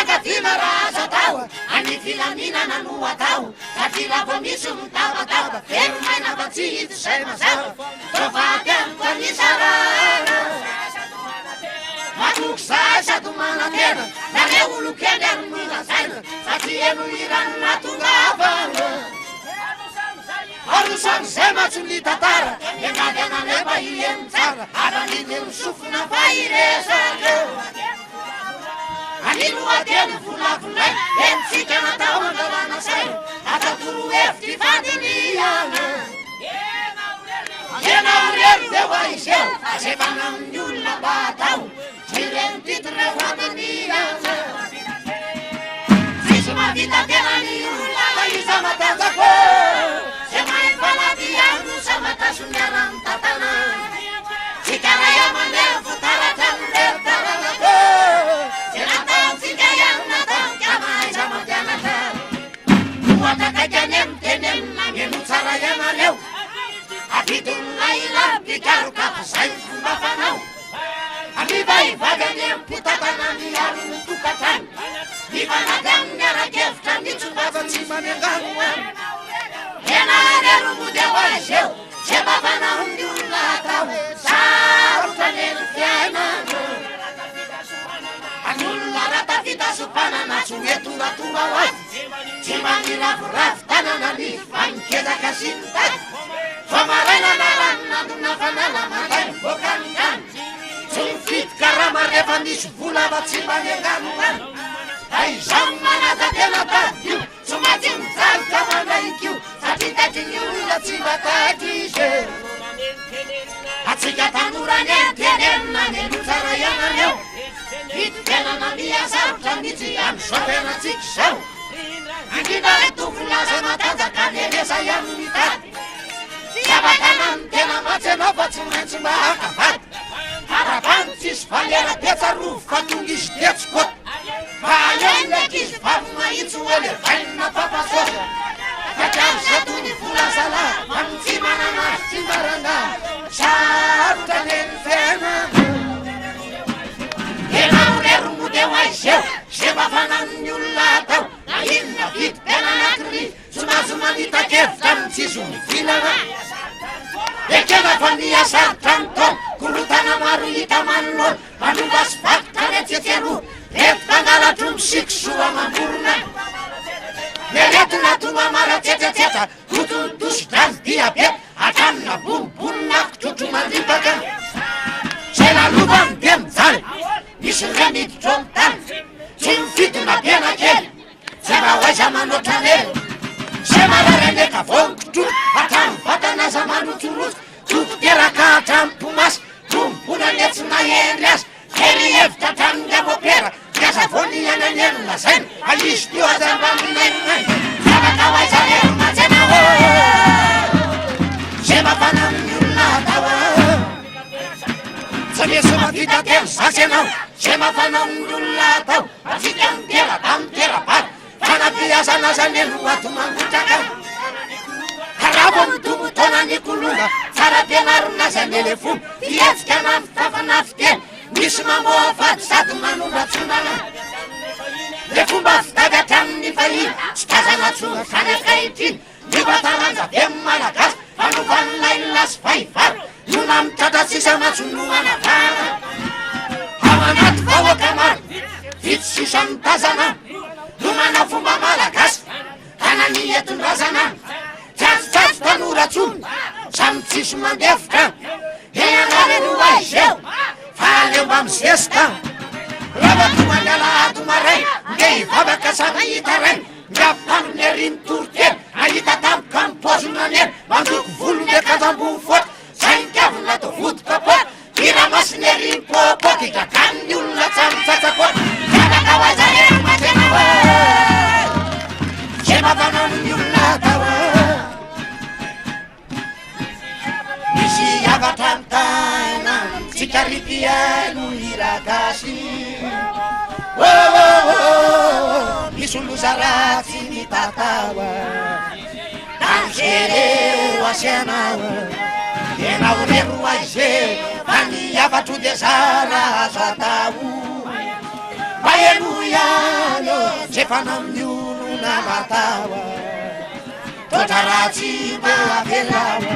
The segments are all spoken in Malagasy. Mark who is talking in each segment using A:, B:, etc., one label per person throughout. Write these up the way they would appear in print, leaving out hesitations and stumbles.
A: fiankaviana raha atao any filaminana no atao satria raha misy mitabataba veromaina fa tsy hito zay mazava tovaty amiko anisa rara matoky zay sady manatena na le olo kely any milazaina satria eno irano natongavana arosamizay matsonitantara enavyananeba ieny tsara abaniny misofona fairesaka anino ateny volavolay enitsika natao angalana saina atatoro hevitry fandiniana ena orery deo aizeo azevana amin'ny olona mba atao ireny titre fandiniana tsisy mavita tena ny olona fa iza matanjako zay mahay faladiano samatasoniana ny tatana tsikara iamandeha votaratra mirery taranako zay nataotsika ihany nataoka mahaiza mampianatra noatakaiky any emitenenina meno tsara ianareo avidonnaila mpikaroka fa zay fomba fanao amivahivagy any empitatana miaro ny tokatrany mifanagy amin'ny arakevitra mitsombava tsy manengano any enarero mody ao azeo zay mafanao ny olona atao sarotra neny fiainana anyolona ratavita sopanana tsy hoetoratora ho azy tsy maniravoravo tanana ny manikezaka sy ny tady fa maraina na ranonandona fanala mandray voakany any tsy mifidy karama rehefa misy vola fa tsy manengano any aizano manatantena tady io tsy maintsy mijalika mandraikio satria taitry ny olona tsy mataky izy atsika tanorany entenenina neno tsara ianareo vidytenana miasarotra mitsy amy soatenatsika zao indrindra retovolaza matanjaka neresa ihany mitady zavatanany tena matsy anao fa tsy maintsy mahakavady arabany tsisy valera petsarovo fa tonga izy tetsikota fa eo ndraiky izy vavy mahitsy ole vainina papasosa fatrano zatony volazala amy tsy mananazy tsy maranga sarotra neny fiainana ena orero modeo aizeo zay mafanany olona atao na inona vidy tena anakiny tsy mahazo manitakevitra amy tsizo mivilana ekena fa miasarotra ny taona korotana maro hita manolona manova sy vakotra retsetero reto mpangalatro misiko soa mamborona meretona tonga maratsetsetsetra totontosidrany diabeta atramina bonibonina kotrotro mandripaka zay lalovany de mijaly misy remiditro ny tany tsy mifidona bena kely zay raha hoaiza manoatra nely zay marareneka vonikotrotro atramy vatanaza manotsorotsy tokoteraka atramy pomasy tombona netsy nahendry azy ery hevitra atraminy amopera miasa vony ananelona zainy alizy tio azambaminainay zavaka hoaiza ero matsena o zay mafana amin'ny olona atao tsy misy mavita telo zasy anao zay mafana amin'ny olona atao atsika mitera tamiterabary fanapiazanazanelo ato mangotraka karavo mitomotona ny kolonga tsara pianarona zanele fomba fietsika na fitafanafi tena misy mamoa fady sady manondratsonana le fomba fitavy atramin'ny fahiny tsy tazanatsona fanakahitriny mivatalanja be amy malagasy fanovanolainona sy vahivary nona mitratratsisa matsonoana vana amanaty vahoaka maro vitsy sisa mitazana no manao fomba malagasy tanany etonrazana tsatsotsatsy tanoratsony samy tsisy mandefitra eanareno aizeo fa leo mba mizesika ravatomangalahado maray nde hivavaka samy hita rainy miampitandrony ary mitoroteny ahita tampoka mipozona neny mandoko volo nde kazambony foty zay nikavina to vodoka pota iramasiny ary mipopoty idraganiny olona tsamitsatsakoty zavaka hoaiza ero matena ho zay mavanan'ny olona atao misy avatra mitana tsikaripyaino iragasy misy oloza ratsy mitatawa dangereo asianao enao rero aize fa ny avatro de zara azo atao mba eno ihany fanamniolona matawa totraratsy mba velawa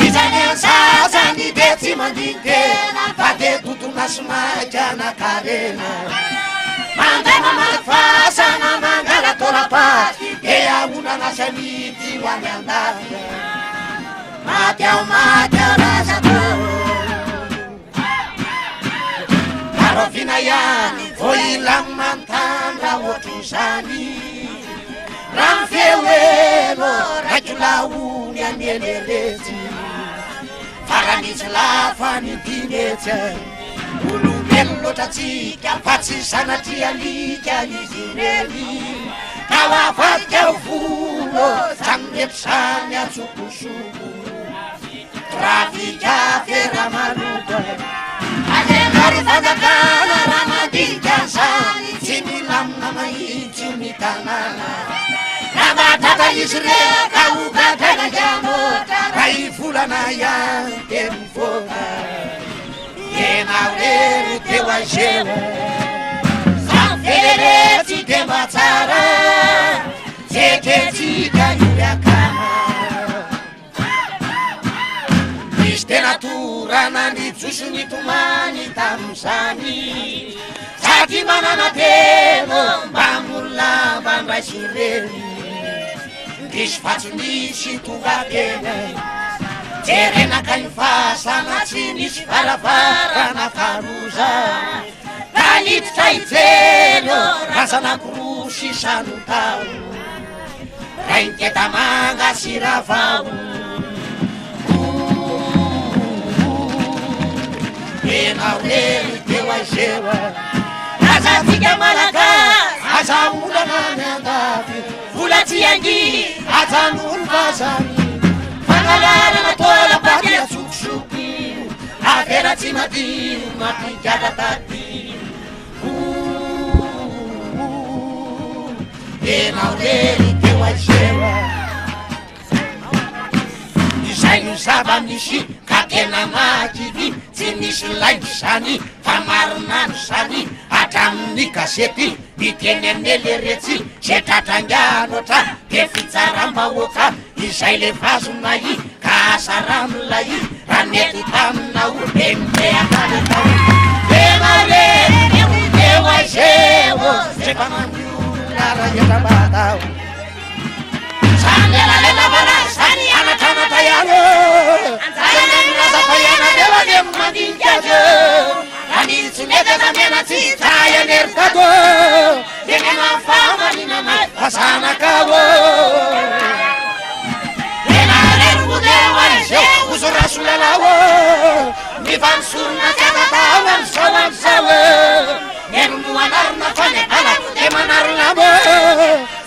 A: izany sasany de tsy mandintena fa de totona somaikanakarena mandama malifasana mangala torapaty de aonana samity hoany andafy maty ao razato arovina ihany vo ilamy mantandra ohatro zany raha mifeo elo raiky laony amieleletsy faranitsy lafa nidinetsy olombelo loatra tsika fa tsy sanatry alika izy reny ka hoavadika ao volo samymeto samy atsokosoko trafika fera maloka azengary fanjakana raha mandika zany tsy milamina mahitsy ny tanàna raha mahatratra izy reka okadragajanotra raha ivolana ihany de mivoaka enao rery teo azela zafeleretsy de mba tsara jetretsika iakana misy tena torana nijoso ny tomany tamizany sady manana teno mba molamba ndraisy reny ndrisy fatsonisy tovakena jerenaka ifasana tsy nisy varavarana faroza kalitotra ijelo razanakorosy sanotao rainketamanga siravao enao rery teo azewa azatika malagasy azaolana ny andafy vola tsy angy ajanolo vazany fangalarana tolapaty atsokosoky avera tsy madino mampikatataty enao rery teo azewa izay no zava-misy ka tena makivy tsy misy laino zany fa marinano zany hatramin'ny gazety miteny amin'eleretsy ze tratranganotra de fitsaram-bahoaka izay le vazonay ka asaramilay raha mety taminao de miteakaletao de mareny eo azeo zefa mandiolona raha etrabatao sanelalelavara zany anatranata ihany anjayanenazafaiana dewane mandinikazo anitsy metazamenatsy trayanerikato de nenafamaninana fasanakavo enareromodeoaizeo uzorasolalao mifansorona tyatatao amzao amzao neromoanarona fanekala de manarolamo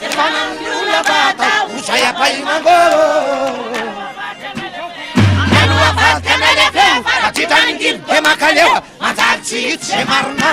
A: de fanamniolona bata uzay apainango anuafatkanalefeo atsitaningilo de makalewa manjalitsitsy ze marina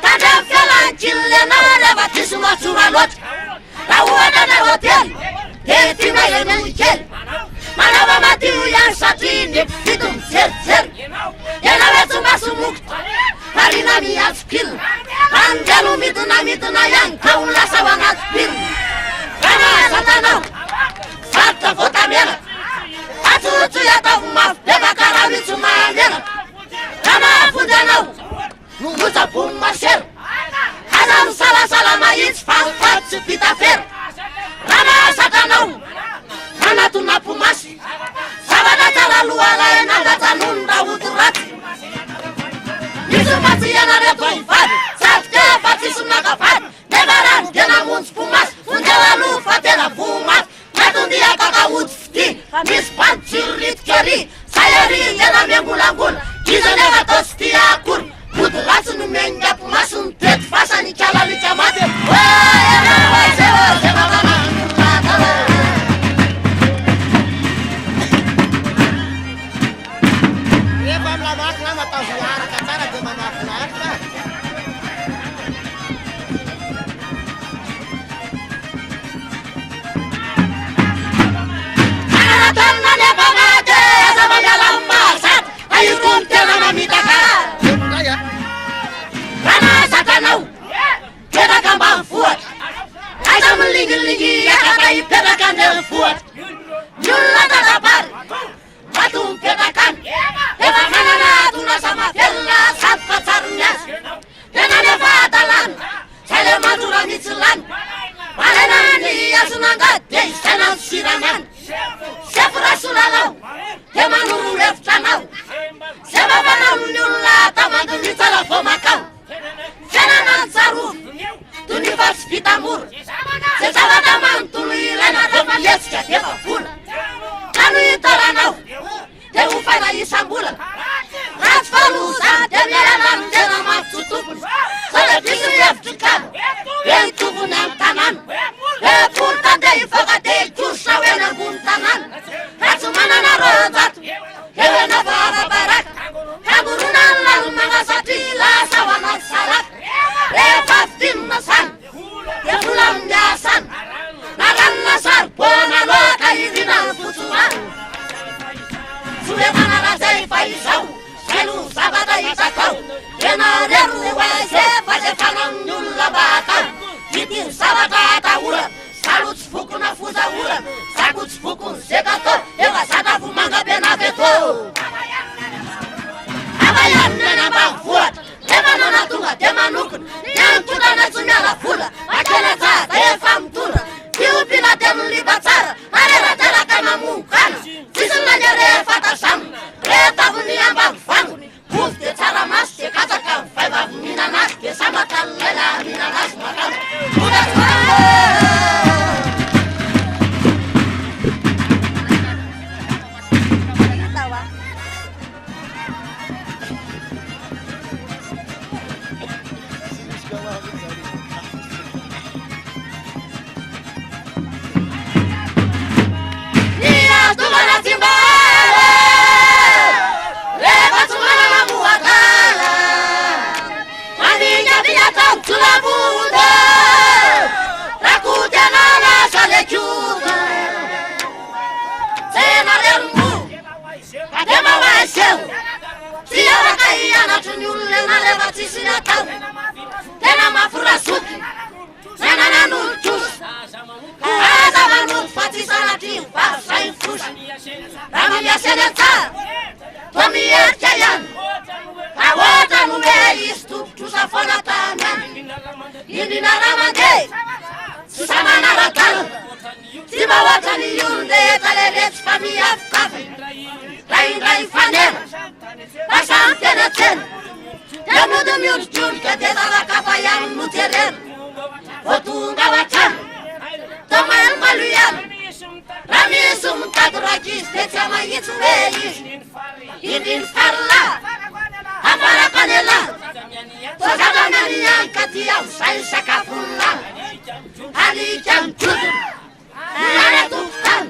A: Tandem fialan chile na leva tisuma rehefa milamakina mataviaraka tsara dia mamafinaritra. Anatanana nefa maty aza mamiala amin'ny mahazatra aitony tena mamitaka. Raha satanao petraka ambany vohatra aiza milingilingy akaka hipetraka andrenivohatra. Ny olona tadabary mato mipetraka any efa manana tonasa mavelona sady fa tsary ny azy. Tena nefa adalana zay le mandrora mihitsy lany malaina ny azonangady dia isaina ny siramany. Sefo rasolalao dia manoro hevitranao zay mafanao ny olona tamandy mitsala vao makao. Fiainana ny tsarova toy ny fa tsy vita mora zay zavatra manontolo ilaina rehefa letsika dia efa vola. Ka no hitaranao dia ho faina isam-bola raha tsy faloza dia mialana ny tena mafy tompony. Zay le diso hevitry kamo be ny tompony amin'ny tanàna be folo tandeha hivoaka dia hikorsona hoeny ambony tanàna. Raha tsy manana roanjato eo ena farabaraka kamorona ny lalomagna satria lasa ho anaty saraka. Rehefa fidinina zany dia vola amin'ny asany na ranona saribona loaka irina ny fotsomany. Soe manara zay fa izao zay no zavatra hitakao tena rero ho aze fa zay fanamin'ny olona batao. Vitiny zavatra atahorana salotsy vokona fozaorana sakotsy vokony zekato efa zatra vomanga be naveto. Avayanina ambany vohatra rehefa nanatonga dia manokona ny antondrana tsy miala vola akena tsara efa mitondra fiompiana dia miliba tsara areradraraka mamongana fisina ny rehefa tazamina retavony ambany vangony ovy dia tsara masy dia katsaka mivavavy mihinana azy dia sambatra ny lela mihinana azy makana. Tena mafurazuki nanana n'olon-trosa aza manolo fatisana ty vavy zay fosa raha mamiaseny tsara toa mierika ihany ka ohatra no hoe izy tompotrosa foana tany any. Indrina raha mandeha tsy sa manara-dalana tsy mba ohatra ny olon-dreheta leletsy fa miavokavy raha indray fanena lasa mitenatsena dia mody miodrodrodroka dia zavakafa ihany no jerena vo tonga ao an-trano toa maheno malo ihany raha misy mitady rakizy dia tsy mahitsy hoe izy indriny farila afaraka ny lahy toa zava-miany ihany ka ty aho zay sakafony lahy alika mijodona miany atokotany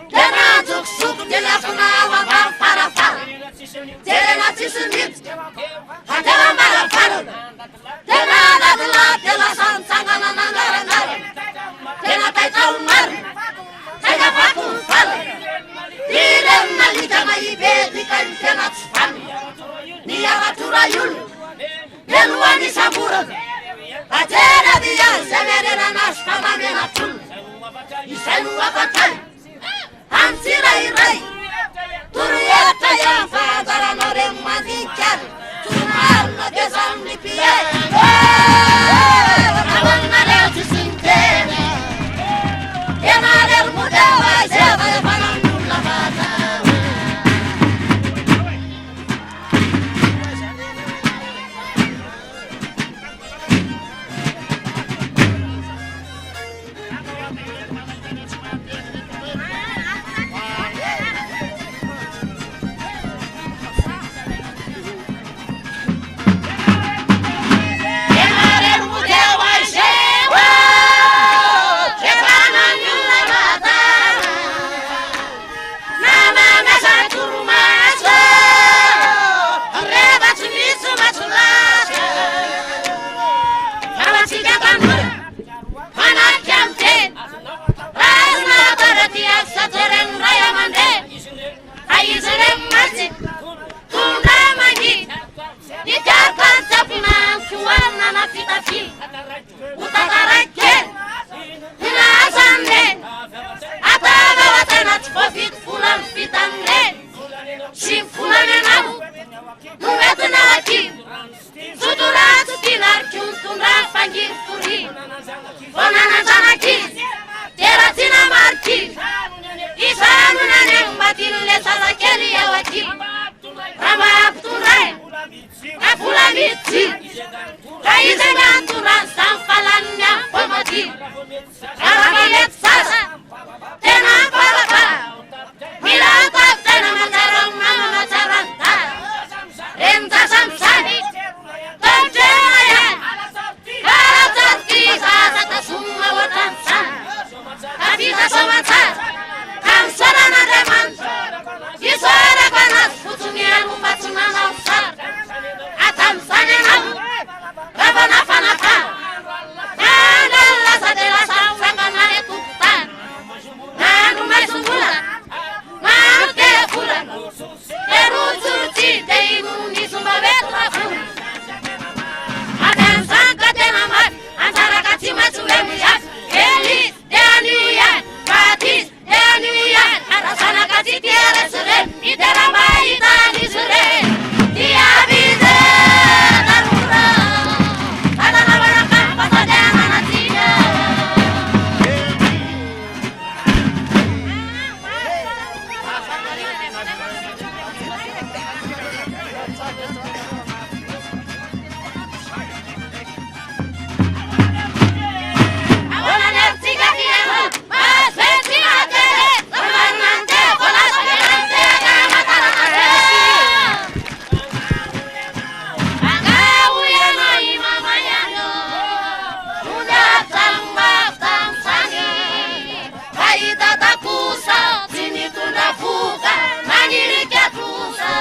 A: dia nahajokosoky dia lafina ao ambany farafara jerena tsisy mity andea ambaravarana tena ladilady dia lasa nitsangana nangarangarana tena taitao marina saika vako ny valana tirenina lika mahibedika ny tena tsy vanina ny avatora olona melohany isamborana ajera dia zay miarerana azy fa mamena trolona izay no afatany amin'ny tsirairay torohevitra ihany fa anjaranao reny mandinikary toromarina dia zany ny pie amanina rehetra sy ny tena tena rery modeo azeva efa namin'olona vata. não entra aqui. Suturato pilar junto na fangifuri. Bonana zanaki, teratina marti. Isanu nanem batille salakeli awaki. Rama abturai, afula mitsi. Aizengantura sanfalanya pomati. Arabalet sasa, tena palapa. Milata tena macarong nama macaranta. Enza samsani, tamjaya. Alatati sasa summa watansa. Kabisa somatsa, kamsara na deman. Isara panas putunia mupatuna nausa. Atam sanenam, kapana panapa. Nandela sadela samsangana etukutan. Nanu mai sungula, nanu te pula. Eru surti deimu ni sumba betra pula. Atam sangka tenamat, antara kati masuemiat. Elis denian, batis denian. Arasana kati tiara seren, itera mai tani seren. Dia bize darura, adana baraka pasadena natia. Ahora nertiga tiema, mas venti atere, lamanante colas perante matarate. Angauya no imama yano, unda tamba tamsani. Kaida takusa, sini tunda fuga, maniri kiatusa.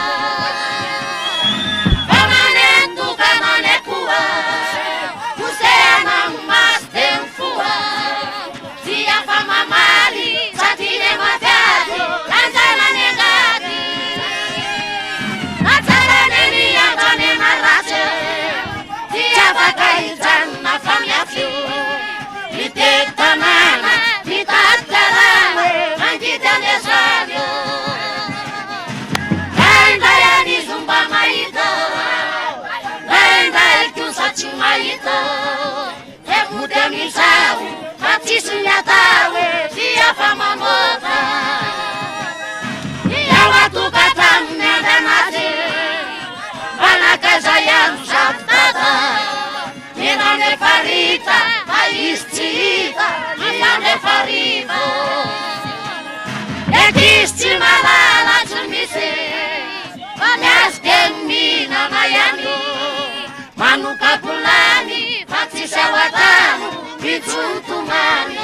A: Permanentu kananekua, kusena mas temfua. Sia fama mali, satine mafyati, lanzana negati. Natara neni antone narase, sia fakaitan na famyati. Litek tanana, litat karane, mangitane sabio. Ainda yani zumba maito, ainda kiusati maito. Temude misau, matisu nyatawe, sia fama mota. Ia watu katam nenda nasi, bana kaza yang sabtata. Ninane farita, maistita, ninane farito. Ekisti malala chumise, Nyasgemina mayani. Manuka pulani, patisa watamu, bitutumani.